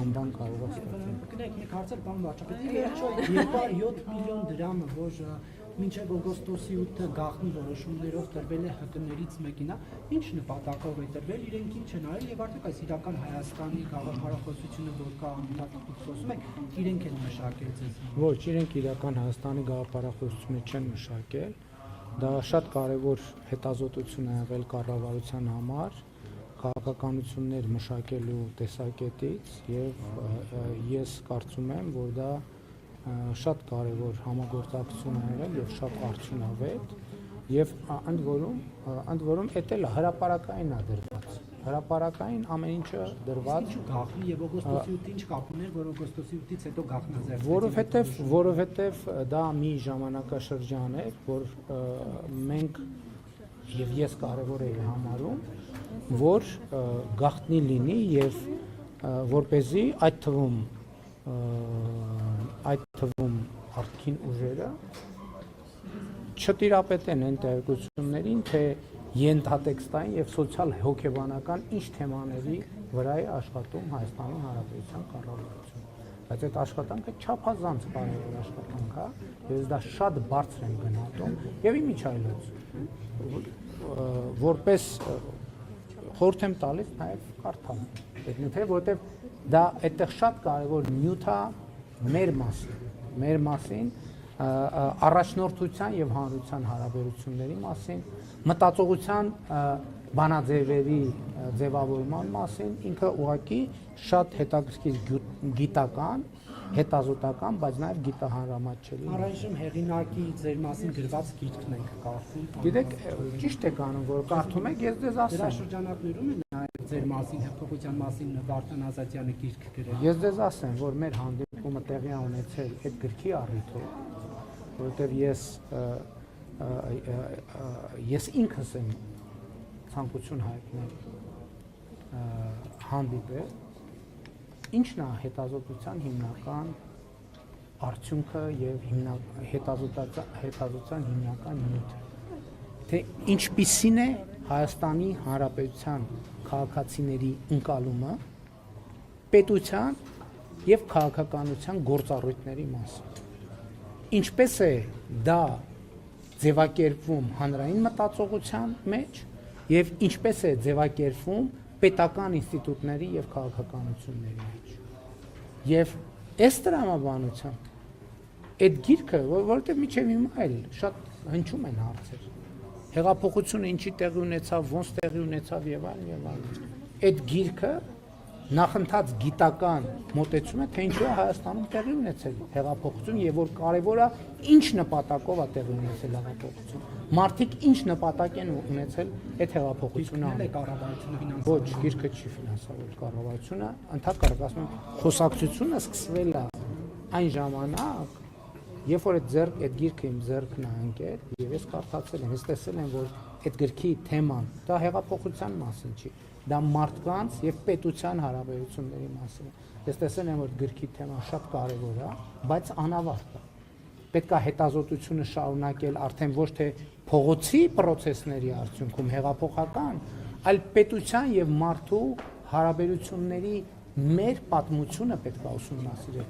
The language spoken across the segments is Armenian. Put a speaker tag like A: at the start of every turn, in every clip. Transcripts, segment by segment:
A: այդպիսին բան կարող է ստացվել։
B: Կներեք, մեկ հարցեր բան վաճառել։ 207 միլիոն դրամը, որ մինչև օգոստոսի 8-ը գաղտնի որոշումներով տրվել է ՀԿ-ներից մեկին, ինչ նպատակով է տրվել, իրենք ինչ են արել եւ արդյոք այս իրական Հայաստանի գաղափարախոսությունը, որ կա ընդհանրապես խոսում եք, իրենք են մշակել ձեզ։
A: Ոչ, իրենք իրական Հայաստանի գաղափարախոսությունը չեն մշակել։ Դա շատ կարևոր հետազոտություն է եղել կառավարության համար, քաղաքականություններ մշակելու տեսակետից եւ ես կարծում եմ, որ դա շատ կարևոր համագործակցություն է եղել եւ շատ արդյունավետ եւ ընդ որում էդ էլ հրապարակային է դրված։ Հրապարակային ամեն ինչը դրված
B: գաղտնի եւ օգոստոսի 8-ին ինչ կապ ուներ, որ օգոստոսի 8-ից հետո գաղտնազերծ։
A: Որովհետեւ դա մի ժամանակաշրջան էր, որ մենք եւ ես կարևոր էի համարում, որ գաղտնի լինի եւ որպեսզի այդ թվում արտաքին ուժերը չտիրապետեն այն տեղեկություններին, թե ենթատեքստային եւ սոցիալ հոգեբանական ինչ թեմաների վրա է աշխատում Հայաստանի Հանրապետության կառավարությունը։ Բայց այդ աշխատանքը չափազանց կարևոր աշխատանք է, ես դա շատ բարձր եմ գնահատում եւ իմիջ այլոց որպես խորհուրդ եմ տալիս նաեւ կարդալ այդ նյութերը, որովհետեւ դա այդտեղ շատ կարևոր նյութ է մեր մասին առաջնորդության եւ հանրության հարաբերությունների մասին, մտածողության բանաձևերի ձևավորման մասին, ինքը ուղղակի շատ հետաքրքիր գիտական, հետազոտական, բայց նաեւ գիտահանրամատչելի։
B: Առայժմ հեղինակի ձեր մասին գրված գիրքն ենք կարդում։
A: Գիտեք, ճիշտ եք անում, որ կարդում եք, ես ձեզ ասեմ։
B: Դրա շրջանակներում է նաեւ ձեր մասին, հեղափոխության մասին Վարդան Ազատյանը գիրք գրել։
A: Ես ձեզ ասեմ, որ մեր հանդիպումը տեղի է ունեցել այդ գրքի առիթով, որովհետև ես ինքս եմ ցանկություն հայտնել հանդիպել, ինչն է հետազոտության հիմնական արդյունքը եւ հետազոտության հիմնական նյութը, թե ինչպիսին է Հայաստանի Հանրապետության քաղաքացիների ընկալումը պետության եւ քաղաքականության գործառույթների մասին, ինչպես է դա ձևակերպվում հանրային մտածողության մեջ եւ ինչպես է ձևակերպվում պետական ինստիտուտների եւ քաղաքականությունների մեջ։ Եվ այս տրամաբանությամբ այդ գիրքը, որովհետեւ միջև հիմա էլ շատ հնչում են հարցեր։ Հեղափոխությունը ինչի տեղի ունեցավ, ոնց տեղի ունեցավ եւ այլն։ Այդ գիրքը նախընթաց գիտական մոտեցում է, թե ինչու է Հայաստանում տեղի ունեցել հեղափոխություն եւ որ կարեւոր է ինչ նպատակով է տեղի ունեցել հեղափոխություն։ Մարդիկ ինչ նպատակ են ունեցել այդ հեղափոխությունը։ Ոչ, գիրքը չի ֆինանսավորել կառավարությունը, ընդհանրապես ասում եմ, խոսակցությունը սկսվել է այն ժամանակ, երբ որ այդ գիրքը իմ ձեռքն է ընկել եւ ես կարդացել եմ, ես տեսել եմ, որ այդ գրքի թեման դա հեղափոխության մասին չի, դա մարդկանց եւ պետության հարաբերությունների մասին է։ Ես տեսել եմ, որ գրքի թեման շատ կարեւոր է, բայց անավարտ է։ Պետք է հետազոտությունը շարունակել արդեն ոչ թե փողոցի process-ների արդյունքում հեղափոխական, այլ պետության եւ մարդու հարաբերությունների մեր պատմությունը պետք է ուսումնասիրել,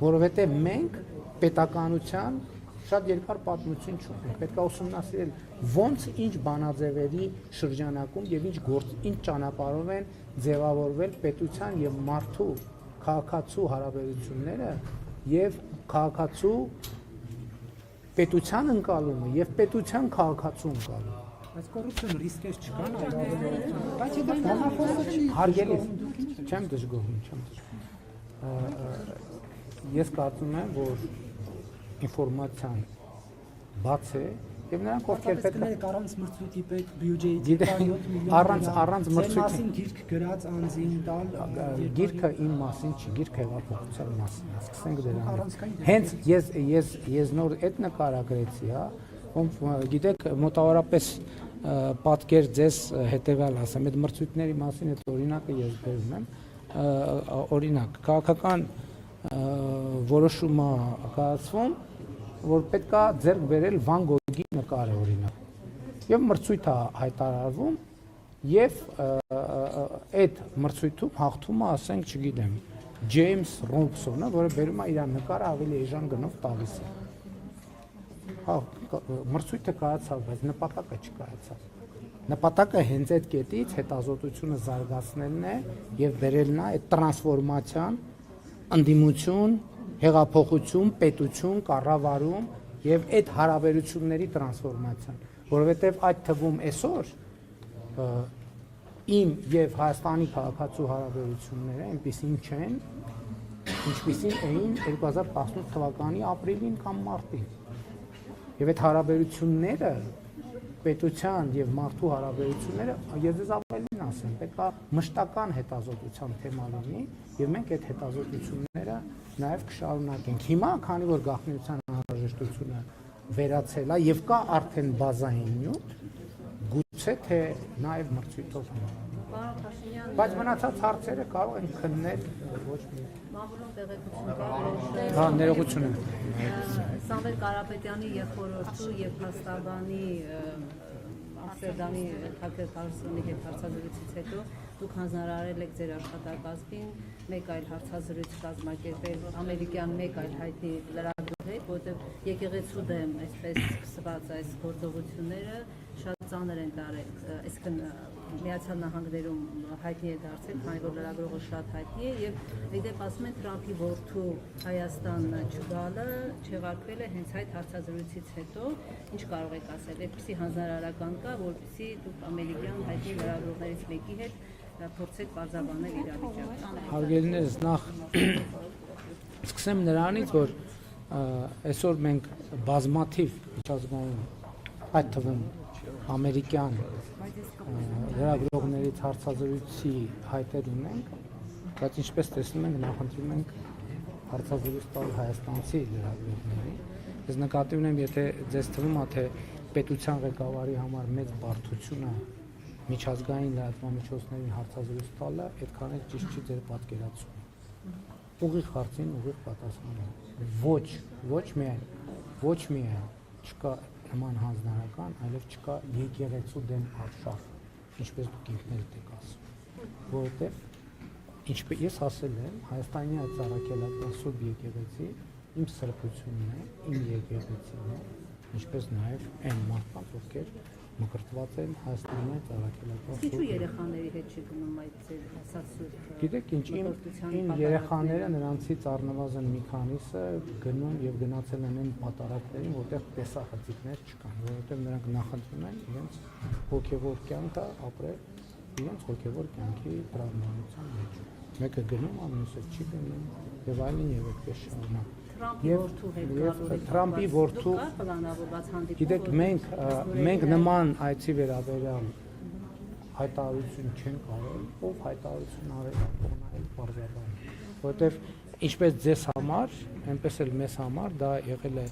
A: որովհետեւ մենք պետականության շատ երկար պատմություն չունենք, պետք է ուսումնասիրել ոնց ինչ բանաձևերի շրջանակում եւ ինչ ճանապարհով են ձևավորվել պետության եւ մարդու քաղաքացու հարաբերությունները եւ քաղաքացու պետության ընկալումը եւ պետության քաղաքացու ընկալումը։
B: Բայց կոռուպցիոն ռիսկեր չկան այլ։ Բայց դա բանախոսը չի
A: հարգելի, չեմ դժգոհում, Ես կարծում եմ, որ ինֆորմացիան բաց է եւ նրանք ովքեր պետք է
B: առանց մրցույթի պետք բյուջեի 7 միլիոն
A: առանց մրցույթի
B: գիրք գրած անձին տալ
A: գիրքը իմ մասին չի, գիրքը հեղափոխության մասին է, սկսենք դրանից։ Հենց ես նոր այդ նկարագրեցի, հա, գիտեք, մոտավորապես պատկեր ձեզ հետեւյալ ասեմ, այդ մրցույթների մասին այդ օրինակը ես բերում եմ, օրինակ, քաղաքական որոշումը կայացվում, որ պետք է ձեռք բերել Վան Գոգի նկարը օրինակ։ Եվ մրցույթ է հայտարարվում եւ այդ մրցույթում հաղթումը, ասենք, չգիտեմ, Ջեյմս Ռոբսոնը, որը բերում է իր նկարը ավելի էժան գնով տալիս է։ Հա, մրցույթը կայացավ, բայց նպատակը չկայացավ։ Նպատակը հենց այդ կետից հետազոտությունը զարգացնելն է եւ բերելն է այդ տրանսֆորմացիան, ընդդիմություն, հեղափոխություն, պետություն, կառավարում եւ այդ հարաբերությունների տրանսֆորմացիան, որովհետեւ այդ թվում այսօր իմ եւ Հայաստանի քաղաքացու հարաբերությունները այնպեսին չեն, ինչպեսին էին 2018 թվականի ապրիլին կամ մարտին։ Եվ այդ հարաբերությունները պետության եւ մարդու հարաբերությունները ես ձեզ ավելին ասեմ, պետք է մշտական հետազոտության թեմա լինի եւ մենք այդ հետազոտությունները նաեւ կշարունակենք։ Հիմա, քանի որ գաղտնիության անհրաժեշտությունը վերացել է եւ կա արդեն բազային նյութ, գուցե թե նաեւ մրցույթով։ Բայց մնացած հարցերը կարող են քննել ոչ մի
C: Մամուլում տեղեկություն կա։
A: Հա, ներողություն եմ։
C: Սամվել Կարապետյանի եղբորորդու եւ փաստաբանի Ամստերդամի Թաքեր հետ հարցազրույցից հետո դուք հանձնարարել եք ձեր աշխատակազմին մեկ այլ հարցազրույց կազմակերպել ամերիկյան մեկ այլ հայտնի լրագրող հետ, որտեղ եկեղեցու դեմ այսպես սկսված այս գործողությունները շատ ծանր են տարել, այսինքն Միացյալ Նահանգներում հայտնի է դարձել, քանի որ լրագրողը շատ հայտնի է եւ իդեպ ասում են Թրամփի որդու Հայաստան չգալը չեղարկվել է հենց այդ հարցազրույցից հետո, ինչ կարող եք ասել, այդպիսի հանձնարարական կա, որպեսզի դուք ամերիկյան հայտնի լրագրողներից մեկի հետ փորձեք բարձրաբանել իրավիճակը։
A: Հարգելիներս, նախ սկսեմ նրանից, որ այսօր մենք բազմաթիվ միջազգային այդ թվում ամերիկյան լրագրողներից հարցազրույցի հայտեր ունենք, բայց ինչպես տեսնում ենք, նախընտրում ենք հարցազրույց տալ հայաստանցի լրագրողների։ Ես նկատի ունեմ, եթե ձեզ թվում է, թե պետության ղեկավարի համար մեծ բարդություն է միջազգային լրատվամիջոցներին հարցազրույց տալը, այդքան էլ ճիշտ չի ձեր պատկերացումը։ Ուղիղ հարցին ուղիղ պատասխանը։ Ոչ միայն չկա նման հանձնարարական, այլև չկա եկեղեցու դեմ արշավ, ինչպես դուք ինքներդ եք ասում, որովհետև ինչպես ես ասել եմ, Հայաստանի այդ ծառայելական Սուրբ եկեղեցի իմ սրբությունն է, իմ եկեղեցին է, ինչպես նաև այն մարդկանց, ովքեր մկրտված են Հայաստանի այդ ծառայելական Սուրբ։
C: Ինչու երեխաների հետ չգնում այդ ձեր ասած Սուրբ։
A: Գիտեք ինչ, իմ երեխաները նրանցից առնվազն մի քանիսը գնում եւ գնացել են այն պատարակներին, որտեղ տեսախցիկներ չկան, որովհետեւ նրանք նախընտրում են իրենց հոգեվոր կյանքը ապրել իրենց հոգեվոր կյանքի տրավմանության մեջ։ Մեկը գնում, մյուսը չի գնում եւ այլն եւ այդպես շարունակ։ Թրամփի որդու գիտեք մենք նման այցի վերաբերյալ հայտարարություն չենք արել, ով հայտարարություն արել է կողնայել բարձրաբան, որովհետև ինչպես ձեզ համար, այնպես էլ մեզ համար դա եղել է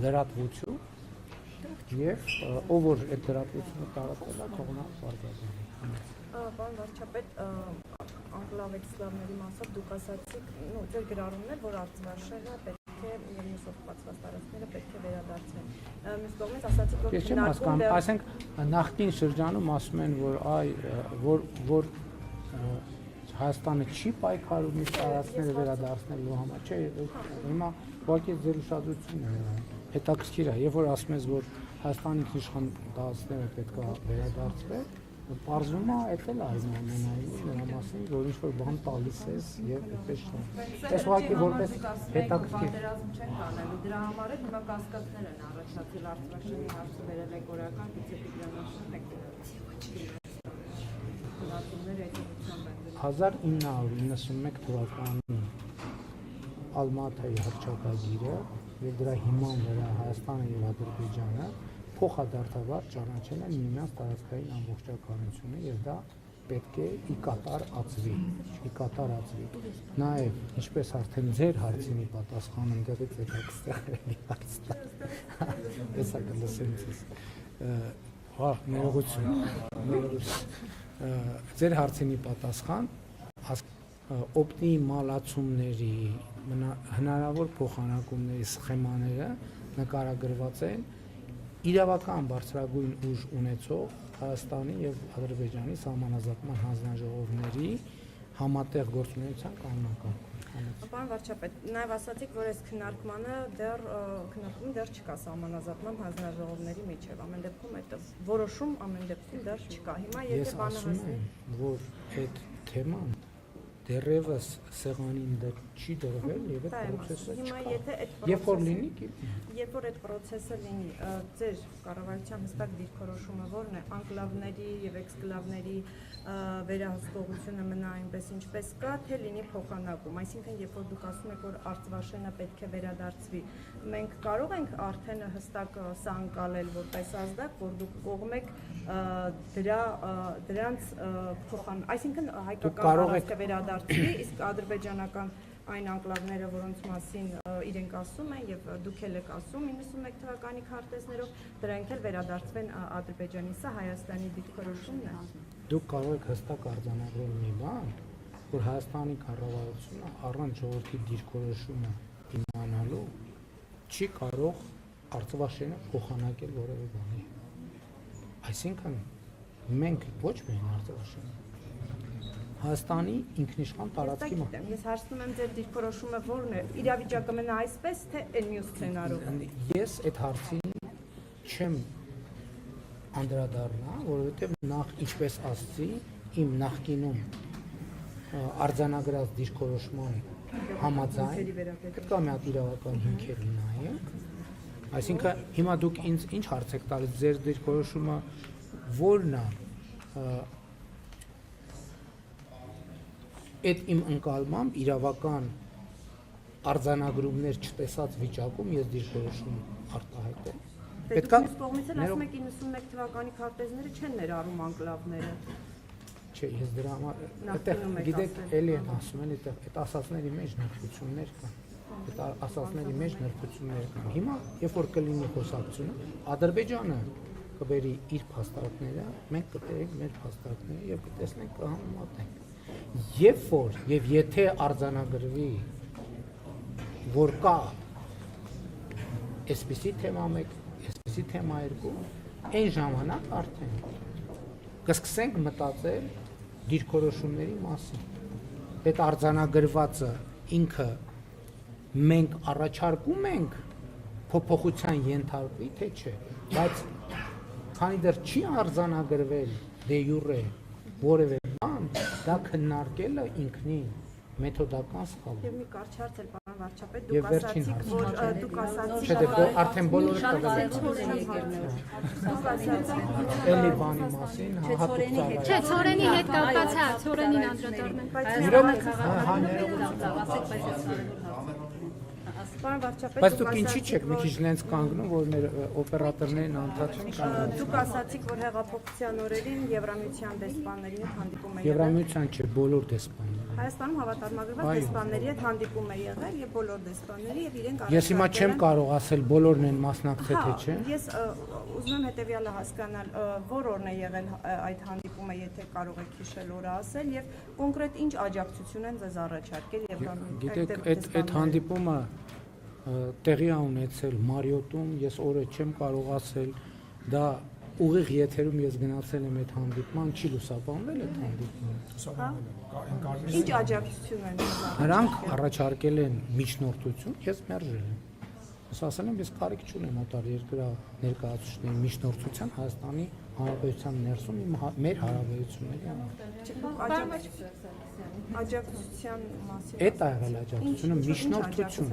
A: լրատվություն եւ ով որ այդ լրատվությունը տարածել է կողնա բարձրաբան։
D: Պարոն վարչապետ, անկլավեցիաների մասով դուք ասացիք, ձեր գրառումն էր, որ Արցախը պետք է եւ մյուս օկուպացված տարածքները պետք է վերադարձվեն։ Մյուս կողմից ասացիք, որ
A: ես չեմ հասկանում, ասենք նախկին շրջանում ասում են, որ Հայաստանը չի պայքարում իր տարածքները վերադարձնելու համար, չէ, հիմա ուղղակի ձեր ուշադրությունն է հետաքրքիր է, երբ որ ասում ես, որ Հայաստանի ինքնիշխան տարածքները պետք է վերադարձվեն, պարզվում է, այդ էլ այնուամենայնիվ նրա մասին, որ ինչ-որ բան տալիս ես եւ այդպես չէ։ Այս ուղղակի որպես հետաքրքիր
D: չեն կանելու, դրա համար էլ հիմա կասկածներ են առաջացել Արցախի հարցը վերել եք օրական վիցե-պրեմիեր եք
A: 1991 թվականին Ալմաթայի հռչակագիրը եւ դրա հիման վրա Հայաստանը եւ Ադրբեջանը փոխադարձաբար ճանաչել են միմյանց տարածքային ամբողջականությունը եւ դա պետք է ի կատար ածվի։ Նաեւ ինչպես արդեն ձեր հարցինի պատասխանը դեռից եկեք ստեղելի հարցը։ Հեսա կլսեմ ձեզ։ Հա, ներողություն։ Ձեր հարցինի պատասխան օպտիմալացումների հնարավոր փոխանակումների սխեմաները նկարագրված են իրավական բարձրագույն ուժ ունեցող Հայաստանի եւ Ադրբեջանի սահմանազատման հանձնաժողովների համատեղ գործունեության կանոնակարգում։
D: Պարոն վարչապետ, նաև ասացիք, որ այս քննարկումը դեռ չկա սահմանազատման հանձնաժողովների միջև։ Ամեն դեպքում այդ որոշում ամեն դեպքում դեռ չկա։ Հիմա եթե բանը հասնի,
A: որ այդ թեման դեռևս սեղանին դեռ չի դրվել եւ այդ process-ը
D: հիմա եթե այդ
A: երբ որ լինի,
D: երբ որ այդ process-ը լինի, ձեր կառավարության հստակ դիրքորոշումը ո՞րն է, անկլավների եւ էքսկլավների վերահսկողությունը մնա այնպես ինչպես կա, թե լինի փոխանակում, այսինքն երբ որ դուք ասում եք, որ Արցվաշենը պետք է վերադարձվի, մենք կարող ենք արդեն հստակ սա անցալել որպես ազդակ, որ դուք կողմեք դրանց այսինքն հայկական առևտը վերադարձվի, իսկ ադրբեջանական այն անկլավները, որոնց մասին իրենք ասում են եւ դուք էլ եք ասում 91 թվականի քարտեզներով, դրանք էլ վերադարձվեն Ադրբեջանի, սա Հայաստանի դիրքորոշումն է։
A: Դուք կարող եք հստակ արձանագրել մի բան, որ Հայաստանի կառավարությունը առանց ժողովրդի դիրքորոշումը իմանալու չի կարող Արցվաշենը փոխանակել որևէ բանի։ Այսինքն մենք ոչ միայն Արցվաշենը Հայաստանի ինքնիշխան տարածքի
D: մոտ։ Ես հարցնում եմ ձեր դիրքորոշումը ո՞րն է։ Իրավիճակը մնա այսպես, թե այն մյուս սցենարով։
A: Ես այդ հարցին չեմ անդրադառնա, որովհետև նախ ինչպես ասացի, իմ նախկինում արձանագրած դիրքորոշման համաձայն պետք է մի հատ իրավական հիմքեր նայենք։ Այսինքն հիմա դուք ինձ ինչ հարց եք տալիս, ձեր դիրքորոշումը ո՞րն է։ Այդ իմ ընկալմամբ իրավական արձանագրումներ չտեսած վիճակում ես դիրքորոշում արտահայտել։
D: Պետք է կողմից էլ ասում եք 91 թվականի քարտեզները չեն ներառում անկլավները։
A: Չէ, ես դրա համար այդտեղ գիտեք, էլի են ասում են, այդ ասածների մեջ նրբություններ կան։ Այդ ասածների մեջ նրբություններ կան։ Հիմա, երբ որ կլինի խոսակցությունը, Ադրբեջանը կբերի իր փաստարկները, մենք կտերենք մեր փաստարկները եւ կտեսնենք կհամեմատենք։ Երբ որ եւ եթե արձանագրվի, որ կա այսպիսի թեմա 1, այսպիսի թեմա 2, այն ժամանակ արդեն կսկսենք մտածել դիրքորոշումների մասին։ Այդ արձանագրվածը ինքը մենք առաջարկում ենք փոփոխության ենթարկվի, թե չէ, բայց քանի դեռ չի արձանագրվել դե յուրե որևէ բան, դա քննարկելը ինքնին մեթոդական սխալ է։
D: Եվ մի կարճ հարց էլ պարոն վարչապետ, դուք ասացիք, որ դուք ասացիք,
A: չէ, արդեն բոլորը էլի բանի մասին, հատուկ ծառայ։
E: Չէ, Ցորենի հետ կապված է, Ցորենին անդրադառնանք։
D: Պարոն վարչապետ,
A: Բայց դուք ինչի՞ չեք մի քիչ լենց կանգնում, որ մեր օպերատորներին անդադ չեն կանգնում։
D: Դուք ասացիք, որ հեղափոխության օրերին Եվրամիության դեսպանների հետ հանդիպում է եղել։
A: Եվրամիության չէ, բոլոր դեսպանները։
D: Հայաստանում հավատարմագրված դեսպանների հետ հանդիպում է եղել եւ բոլոր դեսպանների եւ իրենք
A: Ես հիմա չեմ կարող ասել բոլորն են մասնակցել թե չէ։
D: Ես ուզում եմ հետեւյալը հասկանալ, որ օրն է եղել այդ հանդիպումը, եթե կարող եք հիշել օրը ասել եւ կոնկրետ ինչ աջակցություն են ձեզ առաջարկել Եվրամիության։
A: Գիտեք, այդ հանդիպումը տեղի է ունեցել Մարիոտում, ես օրը չեմ կարող ասել, դա ուղիղ եթերում ես գնացել եմ այդ հանդիպման, չի լուսաբանվել այդ հանդիպումը։
D: Ինչ աջակցություն են ձեզ։
A: Նրանք առաջարկել են միջնորդություն, ես մերժել եմ։ Ես ասել եմ, ես կարիք չունեմ օտար երկրա ներկայացուցիչների միջնորդության Հայաստանի Հանրապետության ներսում մեր հարաբերությունների համար։ Աջակցության մասին։ Այդ է եղել աջակցությունը,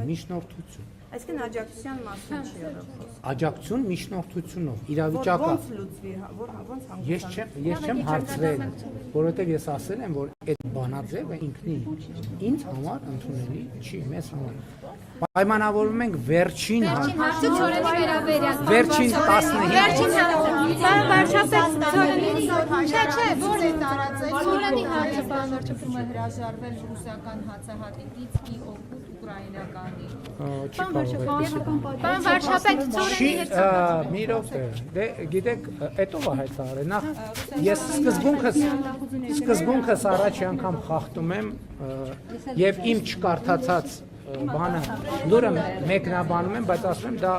A: միջնորդություն։
D: Այսինքն աջակցության մասին չի եղել։
A: Աջակցություն միջնորդությունով, իրավիճակը։
D: Ոնց լուծվի, ոնց հանգուցանք։
A: Ես չեմ հարցրել, որովհետև ես ասել եմ, որ այդ բանաձևը ինքնին ինձ համար ընդունելի չի, մեզ համար։ Պայմանավորվում ենք վերջին
E: հարցը Ցորենի վերաբերյալ։
A: Վերջին 15։
E: Վերջին հարցը։ Վարչապետ Ցորենի
F: Չէ, որ է տարածել Ցորենի հարցը բանվարչապետում է հրաժարվել ռուսական հացահատիկից ի օգուտ ուկրաինականի։
A: Չի կարող այդպես։
E: Պարոն վարչապետ Ցորենի հետ
A: Մի րոպե, դե գիտեք, էտով է հայտարարել։ Նախ ես սկզբունքս առաջի անգամ խախտում եմ եւ իմ չկարդացած բանը լուրը մեկնաբանում եմ, բայց ասում եմ դա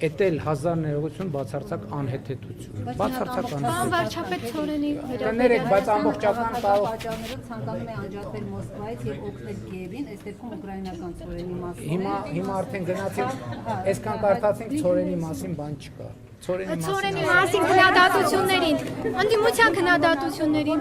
A: Էդ էլ 1000 ներողություն բացարձակ անհեթեթություն։ Բացարձակ
E: Պարոն
A: անհեթեթություն։
E: վարչապետ Ցորենի
A: Կներեք, բայց ամբողջական կարող
C: պատճառներով ցանկանում է անջատվել Մոսկվայից եւ օգնել Կիևին, այս դեպքում ուկրաինական Ցորենի մասին։
A: հիմա արդեն գնացինք, այսքան կարդացինք Ցորենի մասին բան չկա։ Ցորենի
E: Ցորենի մասին քննադատություններին, ընդդիմության քննադատություններին։